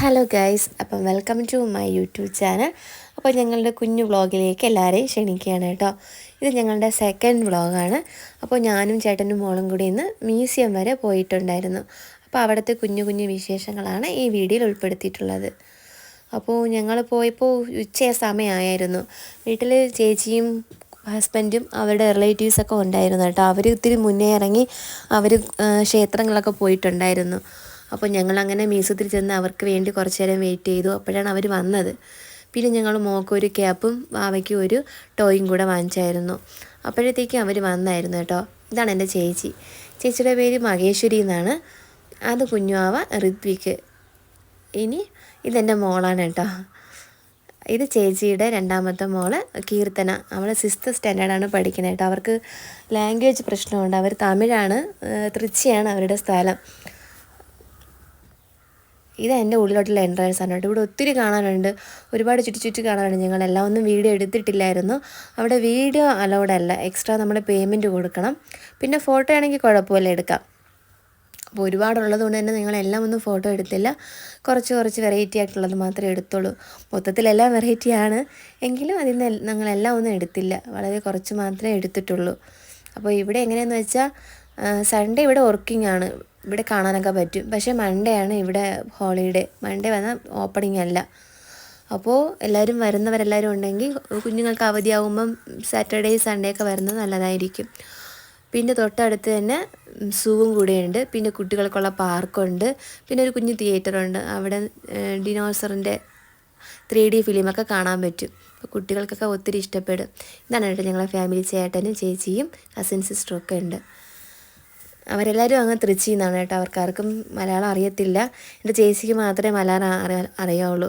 Hello guys, അപ്പം welcome to my YouTube channel. അപ്പോൾ ഞങ്ങളുടെ കുഞ്ഞു വ്ളോഗിലേക്ക് എല്ലാവരെയും ക്ഷണിക്കുകയാണ് കേട്ടോ. ഇത് ഞങ്ങളുടെ സെക്കൻഡ് വ്ളോഗാണ്. അപ്പോൾ ഞാനും ചേട്ടനും മോളും കൂടി ഇന്ന് മ്യൂസിയം വരെ പോയിട്ടുണ്ടായിരുന്നു. അപ്പോൾ അവിടുത്തെ കുഞ്ഞു കുഞ്ഞു വിശേഷങ്ങളാണ് ഈ വീഡിയോയിൽ ഉൾപ്പെടുത്തിയിട്ടുള്ളത്. അപ്പോൾ ഞങ്ങൾ പോയപ്പോൾ ഉച്ച സമയമായിരുന്നു. വീട്ടിൽ ചേച്ചിയും ഹസ്ബൻഡും അവരുടെ റിലേറ്റീവ്സൊക്കെ ഉണ്ടായിരുന്നു കേട്ടോ. അവർ ഇത്തിരി മുന്നേ ഇറങ്ങി അവർ ക്ഷേത്രങ്ങളൊക്കെ പോയിട്ടുണ്ടായിരുന്നു. അപ്പോൾ ഞങ്ങളങ്ങനെ മ്യൂസിയത്തിൽ ചെന്ന് അവർക്ക് വേണ്ടി കുറച്ച് നേരം വെയിറ്റ് ചെയ്തു. അപ്പോഴാണ് അവർ വന്നത്. പിന്നെ ഞങ്ങൾ മോക്കൊരു ക്യാപ്പും വാവയ്ക്കും ഒരു ടോയും കൂടെ വാങ്ങിച്ചായിരുന്നു. അപ്പോഴത്തേക്കും അവർ വന്നായിരുന്നു കേട്ടോ. ഇതാണ് എൻ്റെ ചേച്ചി. ചേച്ചിയുടെ പേര് മഹേശ്വരി എന്നാണ്. അത് കുഞ്ഞുവാവ ഋത്വിക്ക്. ഇനി ഇതെൻ്റെ മോളാണ് കേട്ടോ. ഇത് ചേച്ചിയുടെ രണ്ടാമത്തെ മോള് കീർത്തന. അവൾ 6th സ്റ്റാൻഡേർഡാണ് പഠിക്കുന്നത് കേട്ടോ. അവർക്ക് ലാംഗ്വേജ് പ്രശ്നമുണ്ട്. അവർ തമിഴാണ്, തൃച്ചിയാണ് അവരുടെ സ്ഥലം. ഇത് എൻ്റെ ഉള്ളിലോട്ടുള്ള എൻട്രൻസ് ആണ് കേട്ടോ. ഇവിടെ ഒത്തിരി കാണാനുണ്ട്, ഒരുപാട് ചുറ്റി കാണാനുണ്ട്. ഞങ്ങളെല്ലാം ഒന്നും വീഡിയോ എടുത്തിട്ടില്ലായിരുന്നു. അവിടെ വീഡിയോ അലൗഡ് അല്ല, എക്സ്ട്രാ നമ്മൾ പേയ്മെൻറ്റ് കൊടുക്കണം. പിന്നെ ഫോട്ടോ ആണെങ്കിൽ കുഴപ്പമില്ല, എടുക്കാം. അപ്പോൾ ഒരുപാടുള്ളത് കൊണ്ട് തന്നെ ഞങ്ങളെല്ലാം ഒന്നും ഫോട്ടോ എടുത്തില്ല. കുറച്ച് വെറൈറ്റി ആയിട്ടുള്ളത് മാത്രമേ എടുത്തുള്ളൂ. മൊത്തത്തിലെല്ലാം വെറൈറ്റിയാണ്, എങ്കിലും അതിൽ നിന്ന് ഞങ്ങളെല്ലാം ഒന്നും എടുത്തില്ല. വളരെ കുറച്ച് മാത്രമേ എടുത്തിട്ടുള്ളൂ. അപ്പോൾ ഇവിടെ എങ്ങനെയാണെന്ന് വെച്ചാൽ സൺഡേ ഇവിടെ വർക്കിംഗ് ആണ്, ഇവിടെ കാണാനൊക്കെ പറ്റും. പക്ഷേ മൺഡേ ആണ് ഇവിടെ ഹോളിഡേ. മൺഡേ വന്നാൽ ഓപ്പണിംഗ് അല്ല. അപ്പോൾ എല്ലാവരും വരുന്നവരെല്ലാവരും ഉണ്ടെങ്കിൽ കുഞ്ഞുങ്ങൾക്ക് അവധിയാകുമ്പം സാറ്റർഡേ സൺഡേ ഒക്കെ വരുന്നത് നല്ലതായിരിക്കും. പിന്നെ തൊട്ടടുത്ത് തന്നെ സൂവും കൂടെയുണ്ട്. പിന്നെ കുട്ടികൾക്കുള്ള പാർക്കുണ്ട്. പിന്നെ ഒരു കുഞ്ഞു തിയേറ്ററുണ്ട്. അവിടെ ഡിനോസറിൻ്റെ 3D ഫിലിമൊക്കെ കാണാൻ പറ്റും. അപ്പോൾ കുട്ടികൾക്കൊക്കെ ഒത്തിരി ഇഷ്ടപ്പെടും. ഇതാണ് കേട്ടോ ഞങ്ങളെ ഫാമിലി. ചേട്ടനും ചേച്ചിയും കസിൻ സിസ്റ്ററും ഒക്കെ ഉണ്ട്. അവരെല്ലാവരും അങ്ങ് തൃച്ചിയിൽ നിന്നാണ് കേട്ടോ. അവർക്കാർക്കും മലയാളം അറിയത്തില്ല. എൻ്റെ ചേച്ചിക്ക് മാത്രമേ മലയാളം അറിയാവുള്ളൂ.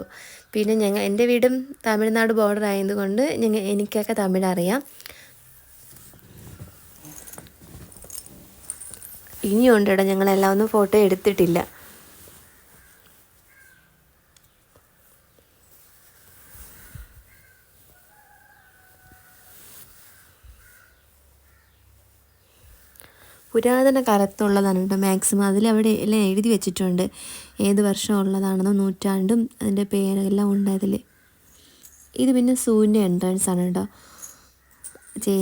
പിന്നെ എൻ്റെ വീടും തമിഴ്നാട് ബോർഡർ ആയതുകൊണ്ട് എനിക്കൊക്കെ തമിഴ് അറിയാം. ഇനിയുണ്ട് കേട്ടോ, ഞങ്ങളെല്ലാം ഒന്നും ഫോട്ടോ എടുത്തിട്ടില്ല. പുരാതന കാലത്തുള്ളതാണ് കേട്ടോ മാക്സിമം. അതിലവിടെ എല്ലാം എഴുതി വെച്ചിട്ടുണ്ട്, ഏത് വർഷം ഉള്ളതാണെന്നോ നൂറ്റാണ്ടും അതിൻ്റെ പേരെല്ലാം ഉണ്ട് അതിൽ. ഇത് പിന്നെ സൂവിൻ്റെ എൻട്രൻസ് ആണ് കേട്ടോ.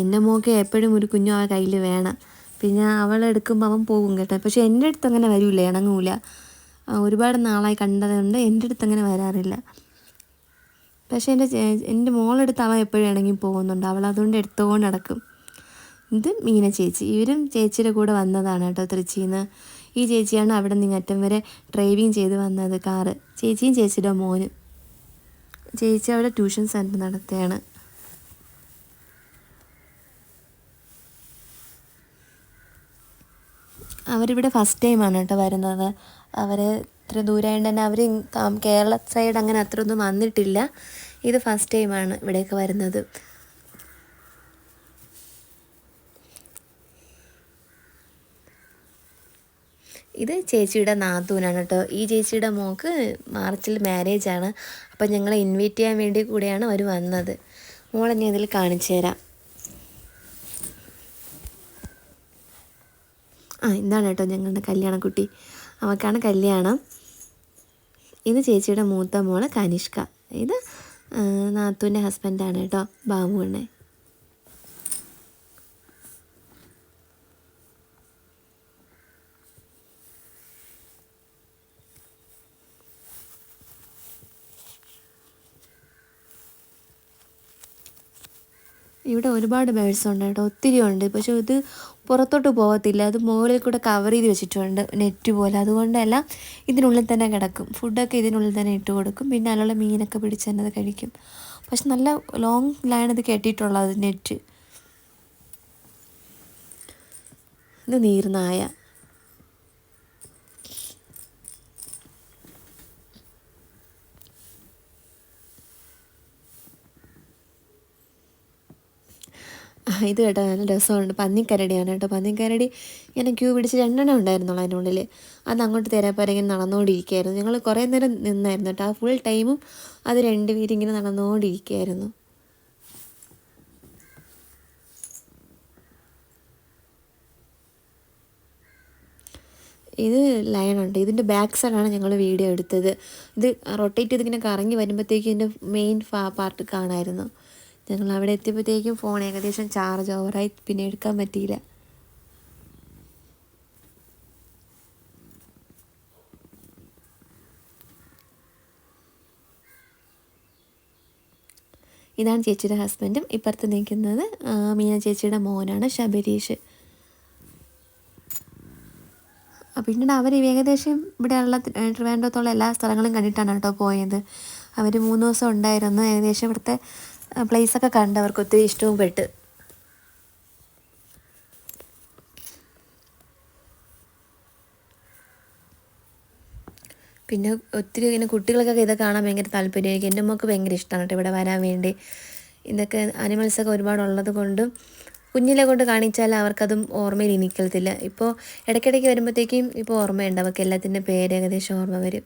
എൻ്റെ മോൾക്ക് എപ്പോഴും ഒരു കുഞ്ഞു ആ കയ്യിൽ വേണം. പിന്നെ അവളെടുക്കുമ്പോൾ അവൻ പോകും കേട്ടോ. പക്ഷേ എൻ്റെ അടുത്ത് അങ്ങനെ വരില്ല, ഇണങ്ങൂല. ഒരുപാട് നാളായി കണ്ടതുകൊണ്ട് എൻ്റെ അടുത്ത് അങ്ങനെ വരാറില്ല. പക്ഷേ എൻ്റെ മോളെടുത്ത് അവൻ എപ്പോഴും ഇണങ്ങി പോകുന്നുണ്ട്. അവൾ അതുകൊണ്ട് എടുത്തുകൊണ്ട് നടക്കും. ഇത് മീന ചേച്ചി. ഇവരും ചേച്ചിയുടെ കൂടെ വന്നതാണ് കേട്ടോ തൃച്ചിയിൽ നിന്ന്. ഈ ചേച്ചിയാണ് അവിടെ നിന്ന് അറ്റം വരെ ഡ്രൈവിങ് ചെയ്ത് വന്നത് കാറ്. ചേച്ചിയും ചേച്ചിയുടെ മോനും. ചേച്ചി അവിടെ ട്യൂഷൻ സെൻറ്റർ നടത്തുകയാണ്. അവരിവിടെ ഫസ്റ്റ് ടൈമാണ് കേട്ടോ വരുന്നത്. അവർ ഇത്ര ദൂരമായതുകൊണ്ട് തന്നെ അവർ കേരള സൈഡ് അങ്ങനെ അത്രയൊന്നും വന്നിട്ടില്ല. ഇത് ഫസ്റ്റ് ടൈമാണ് ഇവിടെയൊക്കെ വരുന്നത്. ഇത് ചേച്ചിയുടെ നാത്തൂനാണ് കേട്ടോ. ഈ ചേച്ചിയുടെ മോൾക്ക് മാർച്ചിൽ മാരേജാണ്. അപ്പം ഞങ്ങളെ ഇൻവൈറ്റ് ചെയ്യാൻ വേണ്ടി കൂടെയാണ് അവർ വന്നത്. മോളെ ഞാൻ ഇതിൽ കാണിച്ചു തരാം. ഇതാണ് കേട്ടോ ഞങ്ങളുടെ കല്യാണക്കുട്ടി. അവൾക്കാണ് കല്യാണം. ഇത് ചേച്ചിയുടെ മൂത്ത മോള് കനിഷ്ക. ഇത് നാത്തൂൻ്റെ ഹസ്ബൻഡാണ് കേട്ടോ, ബാബുണ്ണെ. ഇവിടെ ഒരുപാട് ബേഡ്സ് ഉണ്ട് കേട്ടോ, ഒത്തിരി ഉണ്ട്. പക്ഷേ ഇത് പുറത്തോട്ട് പോകത്തില്ല. അത് മുകളിൽ കൂടെ കവർ ചെയ്ത് വെച്ചിട്ടുണ്ട് നെറ്റ് പോലെ. അതുകൊണ്ടെല്ലാം ഇതിനുള്ളിൽ തന്നെ കിടക്കും. ഫുഡൊക്കെ ഇതിനുള്ളിൽ തന്നെ ഇട്ട് കൊടുക്കും. പിന്നെ അതിലുള്ള മീനൊക്കെ പിടിച്ച് തന്നെ അത് കഴിക്കും. പക്ഷെ നല്ല ലോങ് ലൈൻ ഇത് കെട്ടിയിട്ടുള്ളത് നെറ്റ്. ഇത് നീർനായ. ഇത് കേട്ടോ നല്ല രസമുണ്ട്. പന്നിക്കരടിയാണ് കേട്ടോ. പന്നിക്കരടി ഇങ്ങനെ ക്യൂ പിടിച്ച് 2 ഉണ്ടായിരുന്നുള്ളൂ അതിനുള്ളിൽ. അത് അങ്ങോട്ട് തരാപ്പാരം ഇങ്ങനെ നടന്നുകൊണ്ടിരിക്കുകയായിരുന്നു. ഞങ്ങൾ കുറേ നേരം നിന്നായിരുന്നു കേട്ടോ. ആ ഫുൾ ടൈമും അത് 2 പേരിങ്ങനെ നടന്നുകൊണ്ടിരിക്കുകയായിരുന്നു. ഇത് ലയണുണ്ട്. ഇതിൻ്റെ ബാക്ക് സൈഡാണ് ഞങ്ങൾ വീഡിയോ എടുത്തത്. ഇത് റൊട്ടേറ്റ് ചെയ്തിങ്ങനെ കറങ്ങി വരുമ്പോഴത്തേക്കും ഇതിൻ്റെ മെയിൻ പാർട്ട് കാണാമായിരുന്നു. ഞങ്ങൾ അവിടെ എത്തിയപ്പോഴത്തേക്കും ഫോൺ ഏകദേശം ചാർജ് ഓവറായി, പിന്നെ എടുക്കാൻ പറ്റിയില്ല. ഇതാണ് ചേച്ചിയുടെ ഹസ്ബൻഡും. ഇപ്പുറത്ത് നിൽക്കുന്നത് മീന ചേച്ചിയുടെ മോനാണ് ശബരീഷ്. പിന്നീട് അവർ ഏകദേശം ഇവിടെയുള്ള ട്രിവാൻഡ്രത്തുള്ള എല്ലാ സ്ഥലങ്ങളും കണ്ടിട്ടാണ് കേട്ടോ പോയത്. അവർ 3 ദിവസം ഉണ്ടായിരുന്നു. ഏകദേശം ഇവിടുത്തെ പ്ലേസൊക്കെ കണ്ട് അവർക്ക് ഒത്തിരി ഇഷ്ടവും പെട്ട്. പിന്നെ ഒത്തിരി ഇങ്ങനെ കുട്ടികൾക്കൊക്കെ ഇതൊക്കെ കാണാൻ ഭയങ്കര താല്പര്യമായിരിക്കും. എൻ്റെ അമ്മക്ക് ഭയങ്കര ഇഷ്ടമാണ് കേട്ടോ ഇവിടെ വരാൻ വേണ്ടി. ഇതൊക്കെ ആനിമൽസൊക്കെ ഒരുപാടുള്ളത് കൊണ്ടും കുഞ്ഞിലെ കൊണ്ട് കാണിച്ചാൽ അവർക്കതും ഓർമ്മയിൽ നിൽക്കത്തില്ല. ഇപ്പോൾ ഇടയ്ക്കിടയ്ക്ക് വരുമ്പോഴത്തേക്കും ഇപ്പോൾ ഓർമ്മയുണ്ട്, അവർക്ക് എല്ലാത്തിൻ്റെ പേര് ഏകദേശം ഓർമ്മ വരും.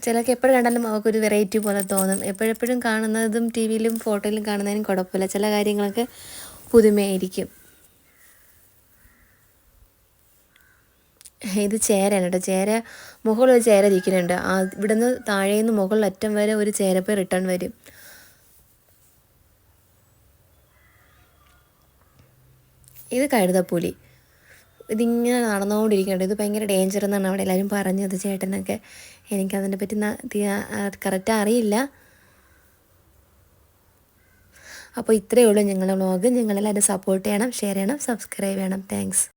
ചിലർക്ക് എപ്പോഴും കണ്ടാലും അവർക്കൊരു വെറൈറ്റി പോലെ തോന്നും. എപ്പോഴെപ്പോഴും കാണുന്നതും ടി വിയിലും ഫോട്ടോയിലും കാണുന്നതിനും കുഴപ്പമില്ല, ചില കാര്യങ്ങളൊക്കെ പുതുമയായിരിക്കും. ഇത് ചേരയാണ് കേട്ടോ. ചേര മുകളിൽ ഒരു ചേര ഇരിക്കുന്നുണ്ട്. ഇവിടുന്ന് താഴേന്ന് മുകളിൽ അറ്റം വരെ ഒരു ചേരപ്പേ റിട്ടേൺ വരും. ഇത് കഴുതപ്പുലി. ഇതിങ്ങനെ നടന്നുകൊണ്ടിരിക്കുന്നുണ്ട്. ഇത് ഭയങ്കര ഡേഞ്ചർ എന്നാണ് അവിടെ എല്ലാവരും പറഞ്ഞത്, ചേട്ടനൊക്കെ. എനിക്കതിനെ പറ്റി കറക്റ്റ് അറിയില്ല. അപ്പോൾ ഇത്രയേ ഉള്ളൂ ഞങ്ങളുടെ വ്ളോഗ്. നിങ്ങളെല്ലാവരും സപ്പോർട്ട് ചെയ്യണം, ഷെയർ ചെയ്യണം, സബ്സ്ക്രൈബ് ചെയ്യണം. താങ്ക്സ്.